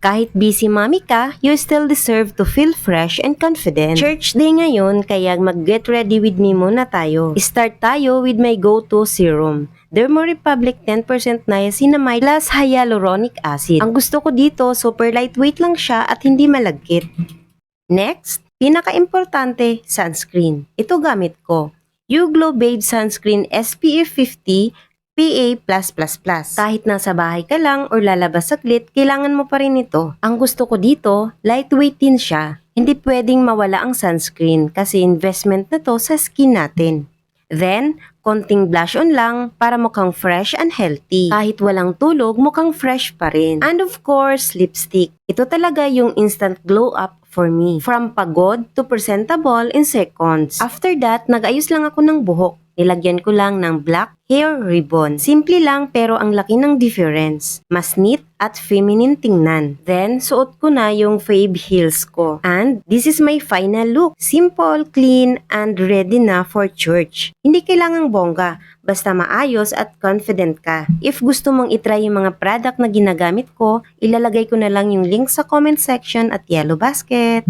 Kahit busy mommy ka, you still deserve to feel fresh and confident. Church day ngayon, kaya mag-get ready with me muna tayo. Start tayo with my go-to serum. Dermo Republic 10% niacinamide plus hyaluronic acid. Ang gusto ko dito, super lightweight lang siya at hindi malagkit. Next, pinaka-importante, sunscreen. Ito gamit ko. YouGlow Babe Sunscreen SPF 50 PA+++. Kahit nasa bahay ka lang or lalabas saglit, kailangan mo pa rin ito. Ang gusto ko dito, lightweight din siya. Hindi pwedeng mawala ang sunscreen kasi investment na to sa skin natin. Then, konting blush on lang para mukhang fresh and healthy. Kahit walang tulog, mukhang fresh pa rin. And of course, lipstick. Ito talaga yung instant glow up for me. From pagod to presentable in seconds. After that, nag-ayos lang ako ng buhok. Nilagyan ko lang ng black hair ribbon. Simple lang pero ang laki ng difference. Mas neat at feminine tingnan. Then, suot ko na yung fave heels ko. And this is my final look. Simple, clean, and ready na for church. Hindi kailangang bongga. Basta maayos at confident ka. If gusto mong itry yung mga product na ginagamit ko, ilalagay ko na lang yung link sa comment section at yellow basket.